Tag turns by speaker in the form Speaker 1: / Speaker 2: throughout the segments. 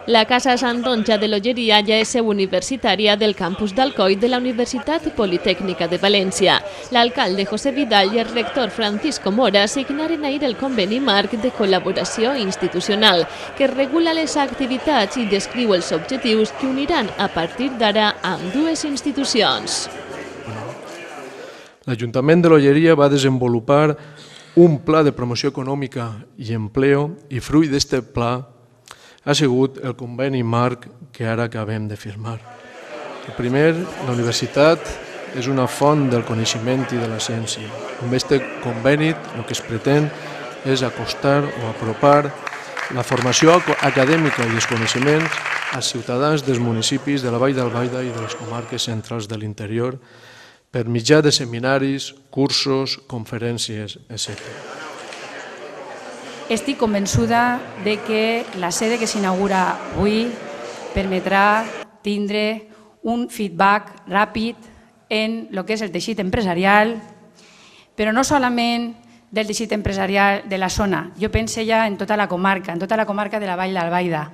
Speaker 1: La Casa Santonja de l'Olleria ja és seu universitària del campus d'Alcoi de la Universitat Politècnica de València. L'alcalde José Vidal i el rector Francisco Mora signaren ahir el conveni marc de col·laboració institucional que regula les activitats i descriu els objectius que uniran a partir d'ara amb dues institucions.
Speaker 2: L'Ajuntament de l'Olleria va desenvolupar un pla de promoció econòmica i empleo i fruit d'aquest pla ha sigut el conveni marc que ara acabem de firmar. El primer, la universitat és una font del coneixement i de la ciència. Amb aquest conveni el que es pretén és acostar o apropar la formació acadèmica i els coneixements als ciutadans dels municipis de la Vall d'Albaida i de les comarques centrals de l'interior per mitjà de seminaris, cursos, conferències, etc.
Speaker 3: Estic convençuda de que la sede que s'inaugura avui permetrà tindre un feedback ràpid en el que és el teixit empresarial, però no solament del teixit empresarial de la zona. Jo penso ja en tota la comarca de la Vall d'Albaida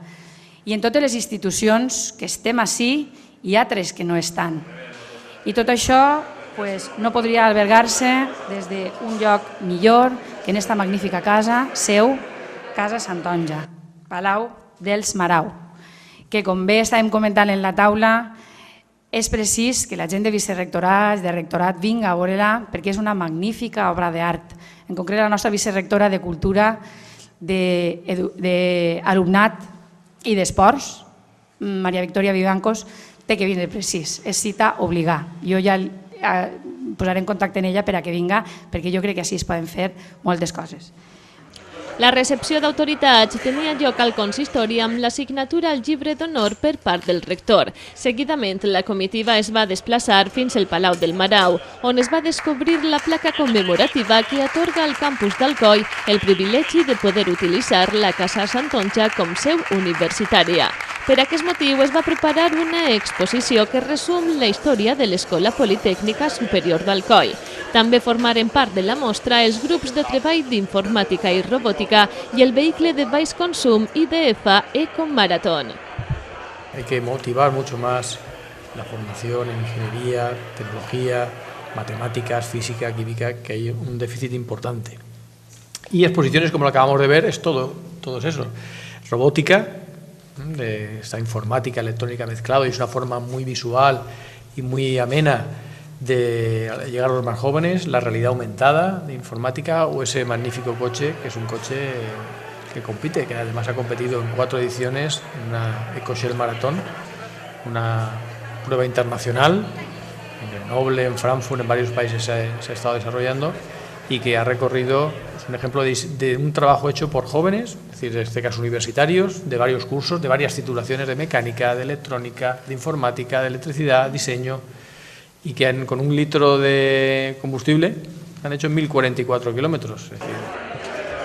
Speaker 3: i en totes les institucions que estem ací i altres que no estan. I tot això no podria albergar-se des d'un lloc millor que en esta magnífica casa, seu, Casa Santonja, Palau dels Marau, que com bé estàvem comentant en la taula, és precís que la gent de vicerrectorat, de rectorat, vinga a veure-la perquè és una magnífica obra d'art. En concret, la nostra vicerrectora de Cultura, d'Alumnat i d'Esports, Maria Victòria Vivancos, té que vindre precís, és cita obligar. Jo ja posaré en contacte amb ella per a que vinga, perquè jo crec que així es poden fer moltes coses.
Speaker 1: La recepció d'autoritats tenia lloc al consistori amb la signatura al llibre d'honor per part del rector. Seguidament, la comitiva es va desplaçar fins al Palau del Marau, on es va descobrir la placa commemorativa que atorga al campus d'Alcoi el privilegi de poder utilitzar la Casa Santonja com seu universitària. Per aquest motiu es va preparar una exposició que resum la història de l'Escola Politècnica Superior d'Alcoi. També formaren part de la mostra els grups de treball d'informàtica i robòtica y el vehículo de baix consum IDF Ecomaratón.
Speaker 4: Hay que motivar mucho más la formación en ingeniería, tecnología, matemáticas, física, química, que hay un déficit importante. Y exposiciones como la que acabamos de ver es todo es eso. Robótica, de esta informática, electrónica mezclado, y es una forma muy visual y muy amena de llegar a los más jóvenes, la realidad aumentada de informática o ese magnífico coche, que es un coche que compite, que además ha competido en 4 ediciones, una EcoShell Maratón, una prueba internacional, en Grenoble, en Frankfurt, en varios países se ha estado desarrollando y que ha recorrido, es un ejemplo de un trabajo hecho por jóvenes, es decir, en este caso universitarios, de varios cursos, de varias titulaciones de mecánica, de electrónica, de informática, de electricidad, diseño, y que con 1 litro de combustible han hecho 1.044 kilómetros.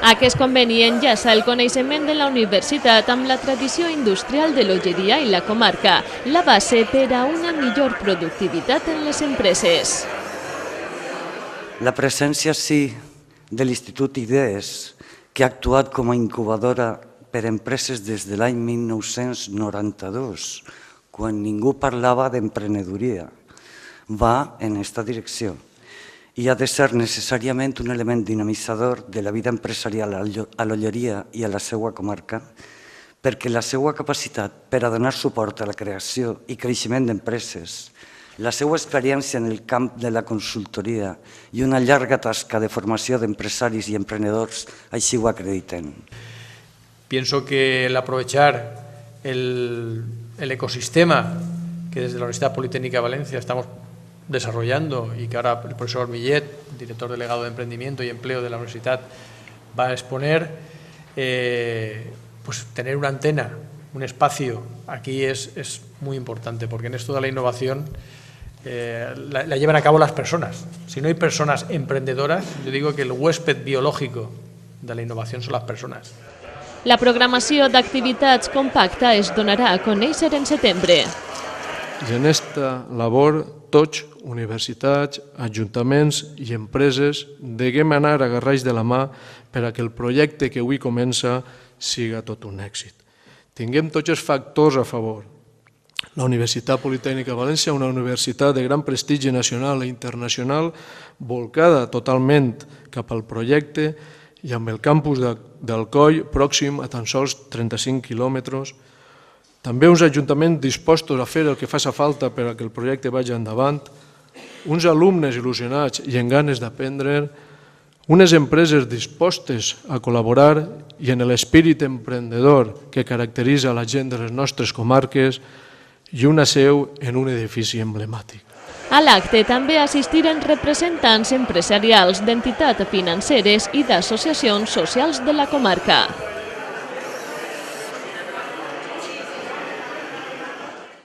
Speaker 1: Aquest conveni enllaça el coneixement de la universitat amb la tradició industrial de l'Olleria i la comarca, la base per a una millor productivitat en les empreses.
Speaker 5: La presència, sí, de l'Institut IDEES, que ha actuat com a incubadora per a empreses des de l'any 1992, quan ningú parlava d'emprenedoria, va en aquesta direcció i ha de ser necessàriament un element dinamitzador de la vida empresarial a l'Olleria i a la seva comarca, perquè la seva capacitat per a donar suport a la creació i creixement d'empreses, la seva experiència en el camp de la consultoria i una llarga tasca de formació d'empresaris i emprenedors així ho acrediten.
Speaker 4: Pienso que el aprovechar el ecosistema que desde la Universidad Politécnica de Valencia estamos desarrollando y que ahora el profesor Millet, director delegado de Emprendimiento y Empleo de la Universidad, va a exponer, pues tener una antena, un espacio aquí es muy importante, porque en esto de la innovación la llevan a cabo las personas. Si no hay personas emprendedoras, yo digo que el huésped biológico de la innovación son las personas.
Speaker 1: La programació d'activitats compacta es donarà a conèixer en setembre.
Speaker 2: I en aquesta labor, tots, universitats, ajuntaments i empreses, deguem anar agarrats de la mà per a que el projecte que avui comença siga tot un èxit. tinguem tots els factors a favor. La Universitat Politècnica de València, una universitat de gran prestigi nacional i internacional, volcada totalment cap al projecte i amb el campus d'Alcoi pròxim a tan sols 35 quilòmetres. També uns ajuntaments dispostos a fer el que faci falta per a que el projecte vagi endavant, uns alumnes il·lusionats i amb ganes d'aprendre, unes empreses dispostes a col·laborar i en l'espírit emprendedor que caracteritza la gent de les nostres comarques i una seu en un edifici emblemàtic.
Speaker 1: A l'acte també assistiren representants empresarials, d'entitats financeres i d'associacions socials de la comarca.